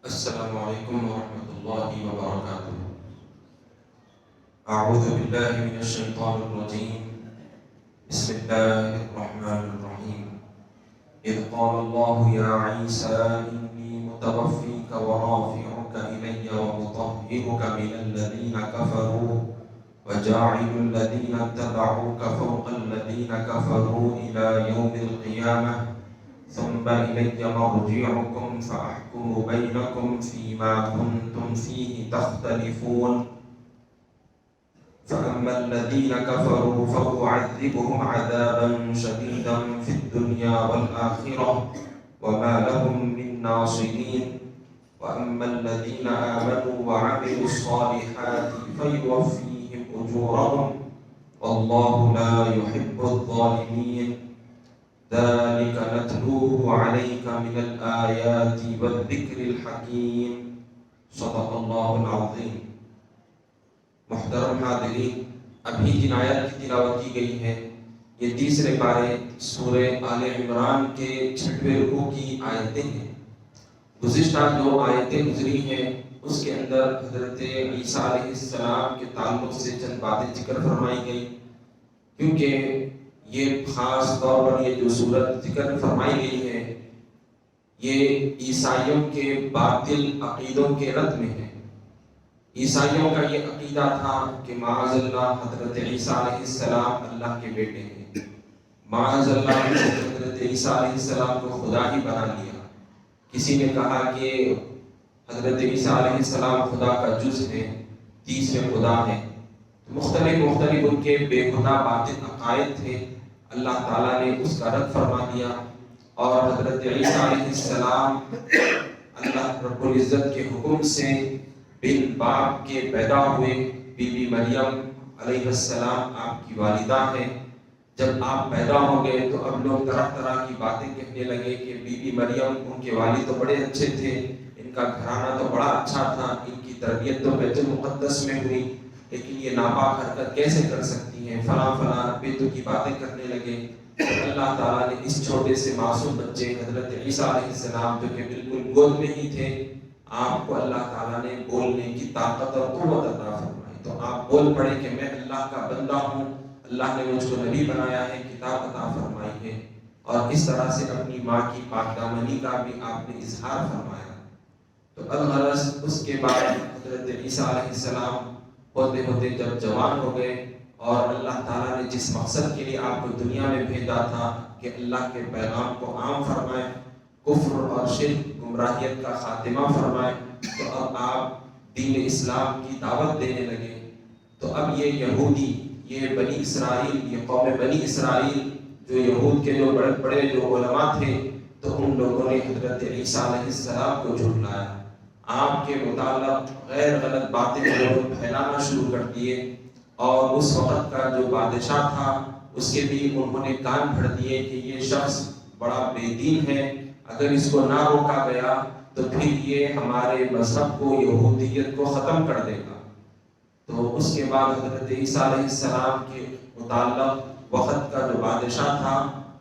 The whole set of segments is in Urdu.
السلام عليكم ورحمة الله وبركاته. أعوذ بالله من الشيطان الرجيم. بسم الله الرحمن الرحيم. إذ قال الله يا عيسى إني متوفيك ورافعك إلي ومطهرك من الذين كفروا وجاعل الذين اتبعوك فوق الذين كفروا إلى يوم القيامة ثم إلي مرجعكم فأحكم بينكم فيما كنتم فيه تختلفون فأما الذين كفروا فأعذبهم عذابا شديدا في الدنيا والآخرة وما لهم من ناصرين وأما الذين آمنوا وعملوا الصالحات فيوفيهم أجورهم والله لا يحب الظالمين ذلك نتلوه عليك من الآيات والذكر الحكيم صدق اللہ العظیم. محترم حاضرین، ابھی جن آیات کی تلاوت کی گئی ہے یہ تیسرے پارے سورہ آل عمران کے 6ویں رکوع کی آیتیں ہیں. گزشتہ جو آیتیں گزری ہیں اس کے اندر حضرت عیسیٰ علیہ السلام کے تعلق سے چند باتیں ذکر فرمائی گئی، کیونکہ یہ خاص طور پر یہ جو صورت ذکر فرمائی گئی ہے یہ عیسائیوں کے باطل عقیدوں کے رد میں ہے. عیسائیوں کا یہ عقیدہ تھا کہ معاذ اللہ حضرت عیسیٰ علیہ السلام اللہ کے بیٹے ہیں، معاذ اللہ حضرت عیسیٰ علیہ السلام کو خدا ہی بنا لیا. کسی نے کہا کہ حضرت عیسیٰ علیہ السلام خدا کا جز ہے، تیسرے خدا ہے. مختلف ان کے بے خدا باطل عقائد تھے. اللہ تعالیٰ نے اس کا رد فرما دیا اور حضرت عیسیٰ علیہ السلام اللہ رب العزت کے حکم سے بن باپ کے پیدا ہوئے. بی بی مریم علیہ السلام آپ کی والدہ ہیں. جب آپ پیدا ہو گئے تو اب لوگ طرح طرح کی باتیں کہنے لگے کہ بی بی مریم ان کے والد تو بڑے اچھے تھے، ان کا گھرانہ تو بڑا اچھا تھا، ان کی تربیت تو بیت المقدس میں ہوئی، لیکن یہ ناپاک حرکت کیسے کر سکتی ہیں، فلاں فلاں بیتوں کی باتیں کرنے لگے. اللہ تعالیٰ نے اس چھوٹے سے معصوم بچے حضرت عیسیٰ علیہ السلام جو کہ بالکل گود میں ہی تھے، آپ کو اللہ تعالیٰ نے بولنے کی طاقت اور قوت عطا فرمائی. تو آپ بول پڑے کہ میں اللہ کا بندہ ہوں، اللہ نے مجھ کو نبی بنایا ہے، کتاب عطا فرمائی ہے. اور اس طرح سے اپنی ماں کی پاک دامنی کا بھی آپ نے اظہار فرمایا. تو الغرض اس کے بعد حضرت عیسیٰ علیہ السلام ہوتے ہوتے جب جوان ہو گئے اور اللہ تعالیٰ نے جس مقصد کے لیے آپ کو دنیا میں بھیجا تھا کہ اللہ کے پیغام کو عام فرمائے، کفر اور شرک گمراہیت کا خاتمہ فرمائے، تو اب آپ دین اسلام کی دعوت دینے لگے. تو اب یہ یہودی، یہ بنی اسرائیل، یہ قوم بنی اسرائیل جو یہود کے جو بڑے بڑے جو علماء تھے، تو ان لوگوں نے حضرت عیسیٰ علیہ السلام کو جھٹلایا. آپ کے متعلق غیر غلط باتیں پھیلانا شروع کر دیے. اور اس وقت کا جو بادشاہ تھا اس کے بھی انہوں نے کان بھر دیے کہ یہ شخص بڑا بے دین ہے، اگر اس کو نہ روکا گیا تو پھر یہ ہمارے مذہب کو، یہودیت کو ختم کر دے گا. تو اس کے بعد حضرت عیسیٰ علیہ السلام کے متعلق وقت کا جو بادشاہ تھا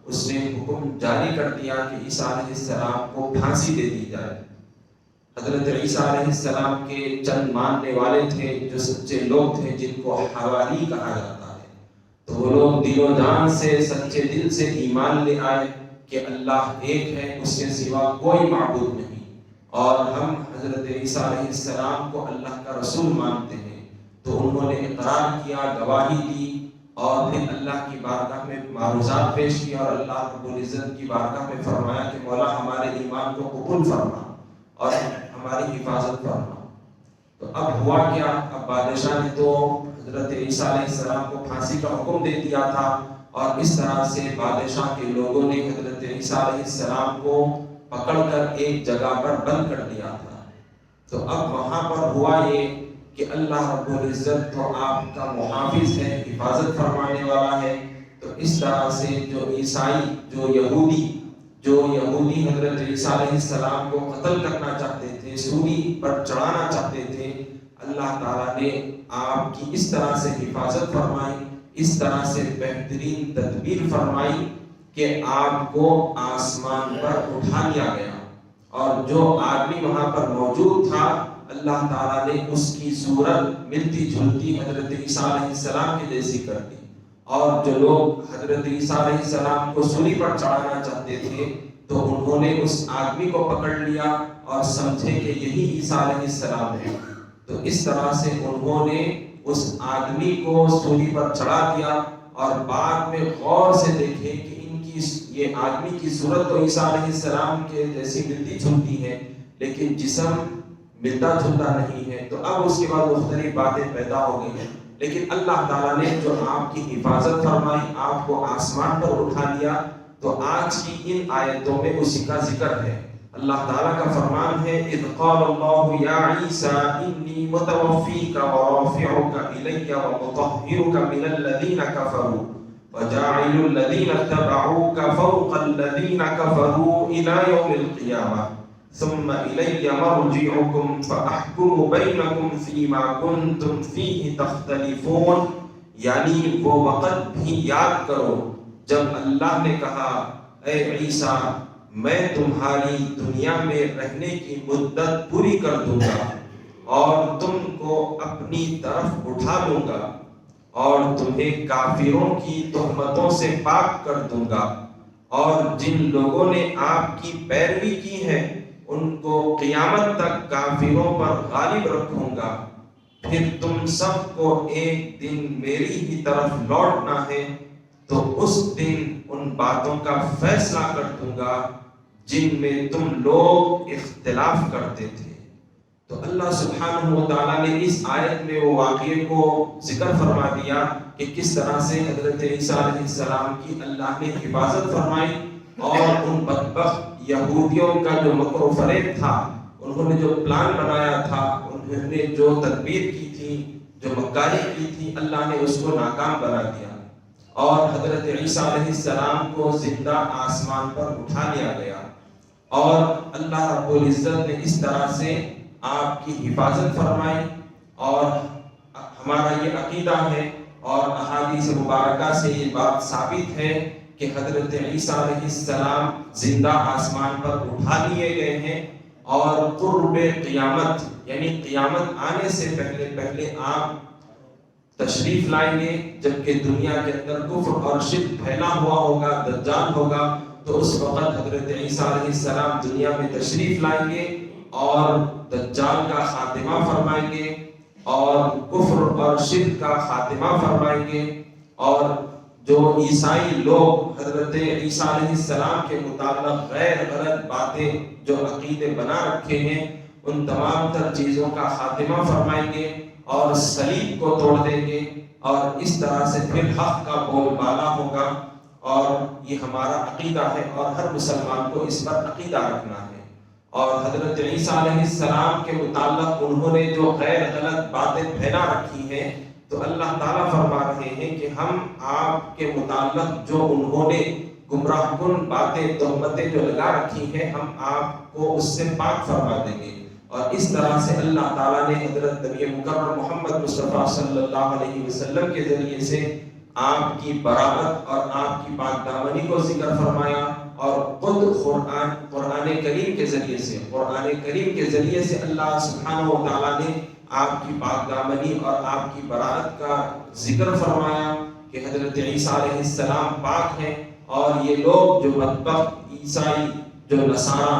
اس نے حکم جاری کر دیا کہ عیسیٰ علیہ السلام کو پھانسی دے دی جائے. حضرت عیسیٰ علیہ السلام کے چند ماننے والے تھے جو سچے لوگ تھے، جن کو حوالی کہا جاتا ہے. تو وہ لوگ دل و جان سے، سچے دل سے ایمان لے آئے کہ اللہ ایک ہے، اس کے سوا کوئی معبود نہیں، اور ہم حضرت عیسیٰ علیہ السلام کو اللہ کا رسول مانتے ہیں. تو انہوں نے اقرار کیا، گواہی دی، اور پھر اللہ کی بارگاہ میں معروضات پیش کیا اور اللہ رب العزت کی بارگاہ میں فرمایا کہ مولا ہمارے ایمان کو قبول فرما اور ہماری حفاظت فرما. تو اب ہوا کیا، اب بادشاہ نے تو حضرت عیسیٰ علیہ السلام کو پھانسی کا حکم دے دیا تھا، اور اس طرح سے بادشاہ کے لوگوں نے حضرت عیسیٰ علیہ السلام کو پکڑ کر ایک جگہ پر بند کر دیا تھا. تو اب وہاں پر ہوا یہ کہ اللہ رب العزت تو آپ کا محافظ ہے، حفاظت فرمانے والا ہے. تو اس طرح سے جو عیسائی، جو یہودی حضرت عیسیٰ علیہ السلام کو قتل کرنا چاہتے تھے، سولی پر چڑھانا چاہتے تھے، اللہ تعالیٰ نے آپ کی اس طرح سے حفاظت فرمائی، اس طرح سے بہترین تدبیر فرمائی کہ آپ کو آسمان پر اٹھا لیا گیا. اور جو آدمی وہاں پر موجود تھا اللہ تعالیٰ نے اس کی صورت ملتی جلتی حضرت عیسیٰ علیہ السلام کی جیسی کر دی، اور جو لوگ حضرت عیسیٰ علیہ السلام کو سولی پر چڑھانا چاہتے تھے تو انہوں نے اس آدمی کو پکڑ لیا اور سمجھے کہ یہی عیسیٰ علیہ السلام ہے، تو اس طرح سے انہوں نے اس آدمی کو سولی پر چڑھا دیا، اور بعد میں غور سے دیکھے کہ ان کی یہ آدمی کی صورت تو عیسیٰ علیہ السلام کے جیسی ملتی جلتی ہے لیکن جسم ملتا جلتا نہیں ہے، تو اب اس کے بعد مختلف باتیں پیدا ہو گئی ہیں، لیکن اللہ تعالیٰ نے جو آپ کی حفاظت فرمائی، آپ کو آسمان پر اٹھا لیا، تو آج کی ان آیتوں میں اسی کا ذکر ہے۔ اللہ تعالیٰ کا فرمان ہے اذ قال اللہ یا عیسیٰ انی متوفیک ورافعک الی ومطہرک من الذین کفروا وجاعل الذین اتبعوک فوق الذین کفروا الی یوم القیامہ ثم الی مرجعکم فاحکم بینکم فیما کنتم فیہ تختلفون، یعنی وہ وقت بھی یاد کرو جب اللہ نے کہا اے عیسیٰ میں تمہاری دنیا میں رہنے کی مدت پوری کر دوں گا اور تم کو اپنی طرف اٹھا لوں گا اور تمہیں کافروں کی تہمتوں سے پاک کر دوں گا، اور جن لوگوں نے آپ کی پیروی کی ہے ان کو قیامت تک کافروں پر غالب رکھوں گا، پھر تم سب کو ایک دن میری ہی طرف لوٹنا ہے، تو اس دن ان باتوں کا فیصلہ کر دوں گا جن میں تم لوگ اختلاف کرتے تھے۔ تو اللہ سبحانہ و تعالیٰ نے اس آیت میں وہ واقعے کو ذکر فرما دیا کہ کس طرح سے حضرت عیسیٰ علیہ السلام کی اللہ نے حفاظت فرمائی، اور ان بدبخت یہودیوں کا جو مکر و فریب تھا، انہوں نے جو پلان بنایا تھا، انہوں نے جو تدبیر کی تھی، جو مکاری کی تھی، اللہ نے اس کو ناکام بنا دیا، اور حضرت عیسیٰ علیہ السلام کو زندہ آسمان پر اٹھا لیا گیا، اور اللہ رب العزت نے اس طرح سے آپ کی حفاظت فرمائی۔ اور ہمارا یہ عقیدہ ہے اور احادیث مبارکہ سے یہ بات ثابت ہے کہ حضرت عیسیٰ علیہ السلام زندہ آسمان پر اٹھا لیے گئے ہیں، اور قرب قیامت یعنی قیامت آنے سے پہلے پہلے آپ تشریف لائیں گے، جبکہ دنیا کے اندر کفر اور شرک پھیلا ہوا ہوگا، دجال ہوگا، تو اس وقت حضرت عیسیٰ علیہ السلام دنیا میں تشریف لائیں گے اور دجال کا خاتمہ فرمائیں گے اور کفر اور شرک کا خاتمہ فرمائیں گے، اور جو عیسائی لوگ حضرت عیسیٰ علیہ السلام کے متعلق غیر غلط باتیں جو عقیدے بنا رکھے ہیں ان تمام تر چیزوں کا خاتمہ فرمائیں گے اور صلیب کو توڑ دیں گے، اور اس طرح سے پھر حق کا بول بالا ہوگا، اور یہ ہمارا عقیدہ ہے اور ہر مسلمان کو اس پر عقیدہ رکھنا ہے۔ اور حضرت عیسیٰ علیہ السلام کے متعلق انہوں نے جو غیر غلط باتیں پھیلا رکھی ہیں، تو اللہ تعالیٰ فرما رہے ہیں کہ ہم آپ کے متعلق جو انہوں نے گمراہ کن باتیں تہمتیں جو لگا رکھی ہیں، ہم آپ کو اس سے پاک فرما دیں گے، اور اس طرح سے اللہ تعالیٰ نے حضرت نبی مکرم محمد مصطفیٰ صلی اللہ علیہ وسلم کے ذریعے سے آپ کی برابت اور آپ کی پاک دامنی کو ذکر فرمایا، اور خود قرآن کریم کے ذریعے سے اللہ سبحانہ و تعالیٰ نے آپ کی پاک دامنی اور آپ کی برائت کا ذکر فرمایا کہ حضرت عیسیٰ علیہ السلام پاک ہیں، اور یہ لوگ جو بدبخت عیسائی جو نصارہ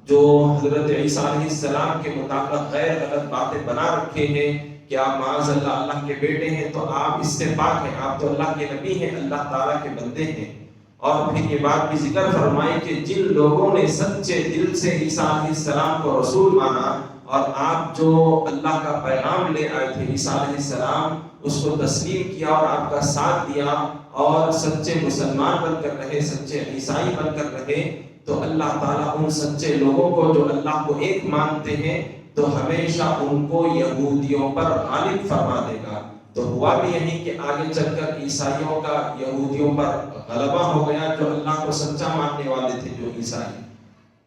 جو حضرت عیسیٰ علیہ السلام کے متعلق غیر غلط باتیں بنا رکھے ہیں کہ آپ معاذ اللہ کے بیٹے ہیں، تو آپ اس سے پاک ہیں، آپ تو اللہ کے نبی ہیں، اللہ تعالیٰ کے بندے ہیں۔ اور پھر یہ بات بھی ذکر فرمائی کہ جن لوگوں نے سچے دل سے عیسیٰ علیہ السلام کو رسول مانا اور آپ جو اللہ کا پیغام لے آئے تھے عیسیٰ علیہ السلام، اس کو تسلیم کیا اور آپ کا ساتھ دیا اور سچے مسلمان بن کر رہے، سچے عیسائی بن کر رہے، تو اللہ تعالیٰ ان سچے لوگوں کو جو اللہ کو ایک مانتے ہیں تو ہمیشہ ان کو یہودیوں پر غالب فرما دے گا۔ تو ہوا بھی یہی کہ آگے چل کر عیسائیوں کا یہودیوں پر غلبہ ہو گیا، جو اللہ کو سچا ماننے والے تھے جو عیسائی۔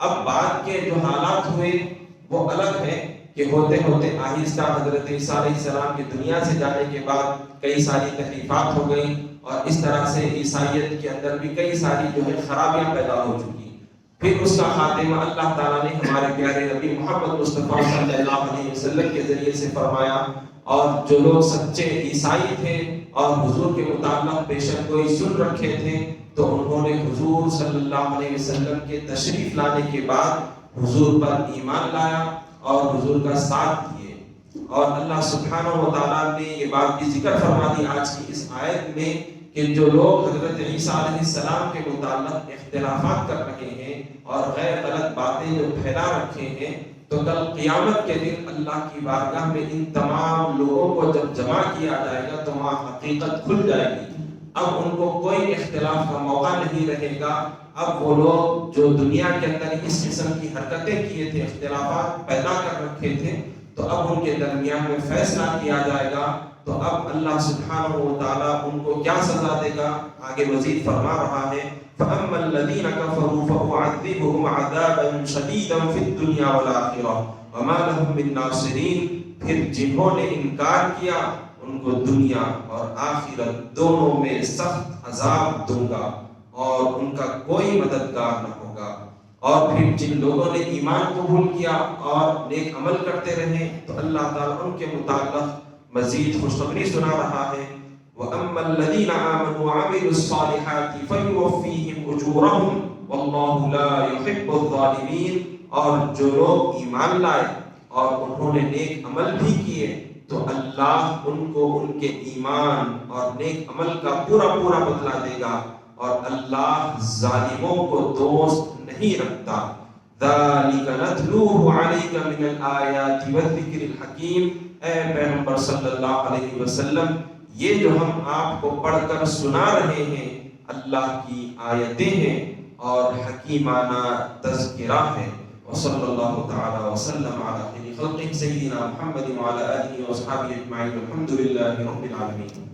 اب بعد کے جو حالات ہوئے وہ الگ ہے کہ ہوتے ہوتے آہستہ حضرت عیسیٰ علیہ السلام کی دنیا سے جانے کے بعد کئی ساری تحریفات ہو گئی، اور اس طرح سے عیسائیت کے اندر بھی کئی ساری جو ہے خرابیاں پیدا ہو چکی۔ پھر اس کا خاتمہ اللہ تعالیٰ نے ہمارے پیارے نبی محمد مصطفیٰ صلی اللہ علیہ وسلم کے ذریعے سے فرمایا، اور جو لوگ سچے عیسائی تھے اور حضور کے متعلق پیشن گوئی سن رکھے تھے تو انہوں نے حضور صلی اللہ علیہ وسلم کے تشریف لانے کے بعد حضور پر ایمان لایا اور حضور کا ساتھ دیے۔ اور اللہ سبحانہ و تعالیٰ نے یہ بات بھی ذکر فرما دی آج کی اس آیت میں کہ جو لوگ حضرت عیسیٰ علیہ السلام کے متعلق اختلافات کر رہے ہیں اور غیر غلط باتیں جو پھیلا رکھے ہیں، تو کل قیامت کے دن اللہ کی بارگاہ میں ان تمام لوگوں کو جب جمع کیا جائے گا تو وہاں حقیقت کھل جائے گی۔ اب ان کو کوئی اختلاف کا موقع نہیں رہے گا۔ اب وہ لوگ جو دنیا کے اندر اس قسم کی حرکتیں کیے تھے، اختلافات پیدا کر رکھے تھے، تو اب ان کے درمیان میں فیصلہ کیا جائے گا۔ تو اب اللہ سبحانہ و تعالیٰ ان کو کیا سزا دے گا، آگے مزید فرما رہا ہے، فَأَمَّا الَّذِينَ كَفَرُوا فَأُعَذِّبُهُمْ عَذَابًا شَدِيدًا فِي الدُّنْيَا وَالْآخِرَةِ وَمَا لَهُم مِّن نَّاصِرِينَ۔ پھر جنہوں نے انکار کیا ان کو دنیا اور آخرت دونوں میں سخت عذاب دوں گا اور ان کا کوئی مددگار نہ ہوگا۔ اور پھر جن لوگوں نے ایمان قبول کیا اور نیک عمل کرتے رہے تو اللہ تعالیٰ ان کے متعلق مزید خوشخبری سنا رہا ہے، وَأَمَّا الَّذِينَ آمَنُوا وَعَمِلُوا الصَّالِحَاتِ فَيُوَفِّيهِمْ أُجُورَهُمْ وَاللَّهُ لَا يُحِبُّ الظَّالِمِينَ۔ اور جو لوگ ایمان لائے اور انہوں نے نیک عمل بھی کیے تو اللہ ان کو ان کے ایمان اور نیک عمل کا پورا بدلہ دے گا، اور اللہ ظالموں کو دوست نہیں رکھتا۔ ذَلِكَ نَتْلُوهُ عَلَيْكَ مِنَ الْآيَاتِ وَالذِّكْرِ الْحَكِيمِ۔ اے پیغمبر صلی اللہ علیہ وسلم، یہ جو ہم آپ کو پڑھ کر سنا رہے ہیں اللہ کی آیتیں ہیں اور حکیمانہ تذکرہ ہے۔ وصلی اللہ تعالی وسلم علی خیر خلقہ سیدنا محمد وعلی آلہ وصحبہ اجمعین، الحمد للہ رب العالمین۔